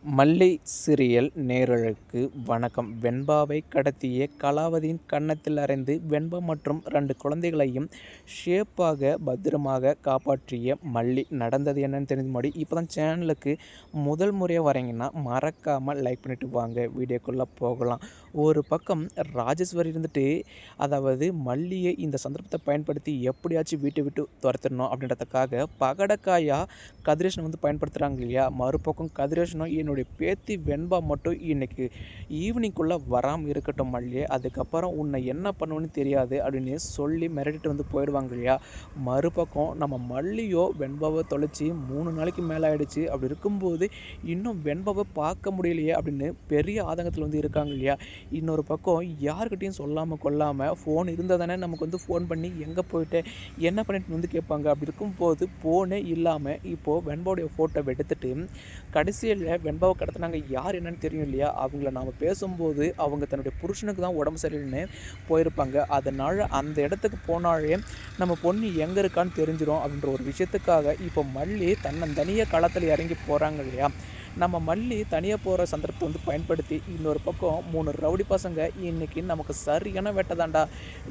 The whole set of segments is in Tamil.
மல்லி சீரியல் நேயர்களுக்கு வணக்கம். வெண்பாவை கடத்திய கலாவதியின் கன்னத்தில் அறைந்து வெண்பா மற்றும் 2 குழந்தைகளையும் ஷேப்பாக பத்திரமாக காப்பாற்றிய மல்லி நடந்தது என்னன்னு தெரிஞ்ச முன்னாடி இப்போ தான் சேனலுக்கு முதல் முறையாக வரீங்கன்னா மறக்காமல் லைக் பண்ணிட்டு வாங்க. வீடியோக்குள்ளே போகலாம். ஒரு பக்கம் ராஜேஸ்வரி இருந்துட்டு அதாவது மல்லியை இந்த சந்தர்ப்பத்தை பயன்படுத்தி எப்படியாச்சும் வீட்டை விட்டு துரத்திடணும் அப்படின்றதுக்காக பகடக்காயாக கதிரேஷனை பயன்படுத்துகிறாங்க இல்லையா. மறுபக்கம் கதிரேஷனும் என்னுடைய பேத்தி வெண்பா மட்டும் இன்றைக்கி ஈவினிங்குள்ளே வராமல் இருக்கட்டும் மல்லியே, அதுக்கப்புறம் உன்னை என்ன பண்ணுவேன்னு தெரியாது அப்படின்னு சொல்லி மிரட்டிட்டு போயிடுவாங்க இல்லையா. மறுபக்கம் நம்ம மல்லியோ வெண்பாவை தொலைச்சி 3 நாளைக்கு மேலே ஆகிடுச்சு. அப்படி இருக்கும்போது இன்னும் வெண்பாவை பார்க்க முடியலையே அப்படின்னு பெரிய ஆதங்கத்தில் இருக்காங்க இல்லையா. இன்னொரு பக்கம் யார்கிட்டையும் சொல்லாமல் கொள்ளாமல் ஃபோன் இருந்தால் தானே நமக்கு ஃபோன் பண்ணி எங்கே போயிட்டு என்ன பண்ணிட்டு கேட்பாங்க. அப்படி இருக்கும்போது ஃபோனே இல்லாமல் இப்போது வெண்பாவுடைய ஃபோட்டோ எடுத்துட்டு கடைசியில் வெண்பாவை கடத்தினாங்க யார் என்னன்னு தெரியும் இல்லையா. அவங்கள நாம் பேசும்போது அவங்க தன்னுடைய புருஷனுக்கு தான் உடம்பு சரியில்லைன்னு போயிருப்பாங்க. அதனால் அந்த இடத்துக்கு போனாலே நம்ம பொண்ணு எங்கே இருக்கான்னு தெரிஞ்சிடும் அப்படின்ற ஒரு விஷயத்துக்காக இப்போ மல்லி தனியாக களத்தில் இறங்கி போகிறாங்க இல்லையா. நம்ம மல்லி தனியாக போகிற சந்தர்ப்பத்தை பயன்படுத்தி இன்னொரு பக்கம் 3 ரவுடி பசங்க இன்றைக்கி நமக்கு சரியான வேட்டை தாண்டா,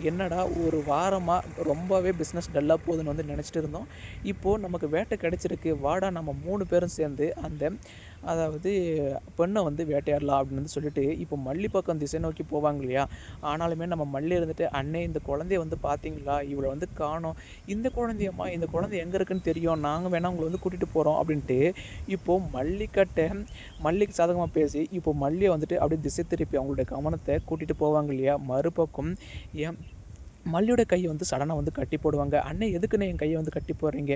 என்னடா ஒரு வாரமாக ரொம்பவே பிஸ்னஸ் டல்லாக போகுதுன்னு நினச்சிட்டு இருந்தோம். இப்போது நமக்கு வேட்டை கிடச்சிருக்கு, வாடா நம்ம 3 பேரும் சேர்ந்து அந்த அதாவது பெண்ணை வேட்டையாடலாம் அப்படின்னு சொல்லிட்டு இப்போ மல்லி பக்கம் திசை நோக்கி போவாங்க இல்லையா. ஆனாலுமே நம்ம மல்லி இருந்துட்டு அண்ணே இந்த குழந்தைய பார்த்தீங்களா, இவளை காணோம், இந்த குழந்தையம்மா, இந்த குழந்தை எங்கே இருக்குன்னு தெரியும், நாங்கள் வேணால் உங்களை கூட்டிகிட்டு போகிறோம் அப்படின்ட்டு இப்போது மல்லிக்கு சாதகமாக பேசி இப்போ மல்லியை அப்படியே திசை திருப்பி அவங்களுடைய கவனத்தை கூட்டிகிட்டு போவாங்க இல்லையா. மறுபக்கம் ஏன் மல்லியோட கையை சடனாக கட்டி போடுவாங்க. அண்ணே எதுக்குண்ணே என் கையை கட்டி போடுறீங்க,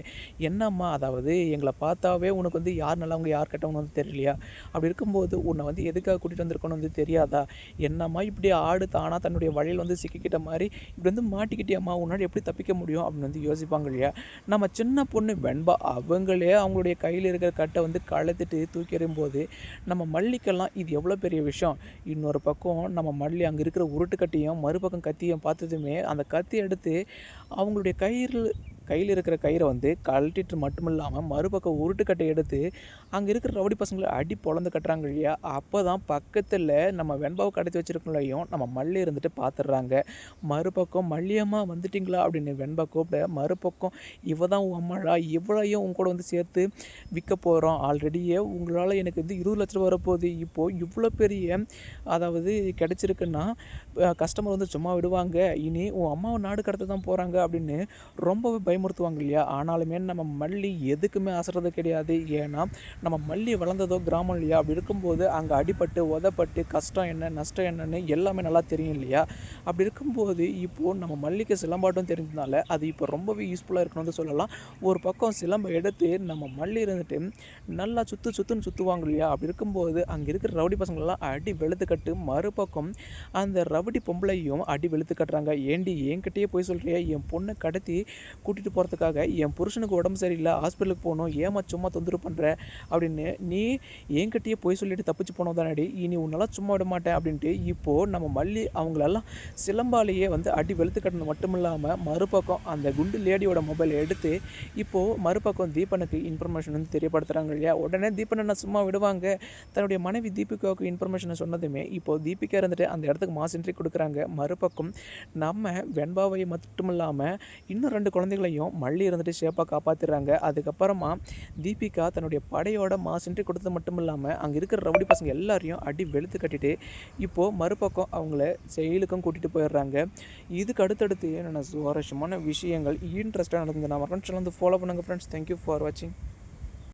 என்னம்மா அதாவது எங்களை பார்த்தாவே உனக்கு யார் நல்லவங்க யார் கெட்டவங்க தெரியலையா, அப்படி இருக்கும்போது உன்னை எதுக்காக கூட்டிகிட்டு வந்திருக்கோன்னு தெரியாதா, என்னம்மா இப்படி ஆடு தானாக தன்னுடைய வழியில் சிக்கிக்கிட்ட மாதிரி இப்படி மாட்டிக்கிட்டியம்மா, உன்னால் எப்படி தப்பிக்க முடியும் அப்படின்னு யோசிப்பாங்க இல்லையா. நம்ம சின்ன பொண்ணு வெண்பா அவங்களே அவங்களுடைய கையில் இருக்கிற கட்டை கழுத்துட்டு தூக்கி எறியும்போது நம்ம மல்லிக்கெல்லாம் இது எவ்வளோ பெரிய விஷயம். இன்னொரு பக்கம் நம்ம மல்லி அங்கே இருக்கிற உருட்டுக்கட்டியும் மறுபக்கம் கத்தியும் பார்த்ததுமே அந்த கத்தி எடுத்து அவங்களுடைய கையில் இருக்கிற கயிறை கழட்டிட்டு மட்டும் இல்லாமல் மறுபக்கம் உருட்டுக்கட்டை எடுத்து அங்கே இருக்கிற ரவுடி பசங்களை அடி பொழந்து கட்டுறாங்க இல்லையா. அப்போ தான் பக்கத்தில் நம்ம வெண்பாவை கடத்தி வச்சிருக்கலையும் நம்ம மல்லி இருந்துட்டு பார்த்துடுறாங்க. மறுபக்கம் மல்லியம்மா வந்துட்டிங்களா அப்படின்னு வெண்பா கூப்பிட, மறுபக்கம் இவ தான் உன் அம்மாடா, இவ்வளையும் உங்க கூட சேர்த்து விற்க போகிறோம், ஆல்ரெடியே உங்களால் எனக்கு 20 லட்ச ரூபா வரப்போகுது, இப்போது இவ்வளோ பெரிய அதாவது கிடச்சிருக்குன்னா கஸ்டமர் சும்மா விடுவாங்க, இனி உன் அம்மாவை நாடு கடத்த தான் போகிறாங்க அப்படின்னு ரொம்பவே பயமுறுத்துவாங்க இல்லையா. ஆனாலுமே நம்ம மல்லி எதுக்குமே அசறது கிடையாது. ஏன்னா நம்ம மல்லி வளர்ந்ததோ கிராமம் இல்லையா. அப்படி இருக்கும்போது அங்கே அடிபட்டு உதப்பட்டு கஷ்டம் என்ன நஷ்டம் என்னன்னு எல்லாமே நல்லா தெரியும் இல்லையா. அப்படி இருக்கும்போது இப்போது நம்ம மல்லிக்கு சிலம்பாட்டம் தெரிஞ்சதுனால அது இப்போ ரொம்பவே யூஸ்ஃபுல்லாக இருக்கணும்னு சொல்லலாம். ஒரு பக்கம் சிலம்பை எடுத்து நம்ம மல்லி இருந்துட்டு நல்லா சுற்றுன்னு சுற்றுவாங்க இல்லையா. அப்படி இருக்கும்போது அங்கே இருக்கிற ரவுடி பசங்களெல்லாம் அடி வெளுத்து கட்டு, மறுபக்கம் அந்த ரவுடி பொம்பளையும் அடி வெளுத்து கட்டுறாங்க. ஏண்டி என்கிட்டயே போய் சொல்கிறியா, என் பொண்ணை கடத்தி கூட்டிகிட்டு போகிறதுக்காக என் புருஷனுக்கு உடம்பு சரியில்லை ஹாஸ்பிட்டலுக்கு போகணும், ஏமா சும்மா தொந்தரவு பண்ணுற அப்படின்னு நீ என்கிட்டயே போய் சொல்லிட்டு தப்பிச்சு போனோம் தானடி, இனி உன்னெல்லாம் சும்மா விட மாட்டேன் அப்படின்ட்டு இப்போது நம்ம மல்லி அவங்களெல்லாம் சிலம்பாலேயே அடி வெளுத்து கட்டினது மட்டும் இல்லாமல் மறுபக்கம் அந்த குண்டு லேடியோட மொபைலை எடுத்து இப்போது மறுபக்கம் தீபனுக்கு இன்ஃபர்மேஷன் தெரியப்படுத்துகிறாங்க இல்லையா. உடனே தீபனை சும்மா விடுவாங்க. தன்னுடைய மனைவி தீபிகாவுக்கு இன்ஃபர்மேஷனை சொன்னதுமே இப்போது தீபிகா இருந்துட்டு அந்த இடத்துக்கு மாஸ் என்ட்ரி கொடுக்குறாங்க. மறுபக்கம் நம்ம வெண்பாவை மட்டும் இல்லாமல் இன்னும் 2 குழந்தைகளையும் மல்லி இருந்துட்டு ஷேப்பாக காப்பாற்றிடுறாங்க. அதுக்கப்புறமா தீபிகா தன்னுடைய படையோட மாஸ் என்ட்ரி கொடுத்தது மட்டும் இல்லாமல் அங்கே இருக்கிற ரவுடி பசங்க எல்லாரையும் அடி வெளுத்து கட்டிட்டு இப்போது மறுபக்கம் அவங்கள செயலுக்கும் கூட்டிகிட்டு போயிடுறாங்க. இதுக்கு அடுத்தடுத்து என்னென்ன சுவாரஸ்யமான விஷயங்கள் இன்ட்ரெஸ்ட்டாக நடந்தது நான் ஃப்ரெண்ட்ஸ் ஃபாலோ பண்ணுங்கள் ஃப்ரெண்ட்ஸ். தேங்க்யூ ஃபார் வாட்சிங்.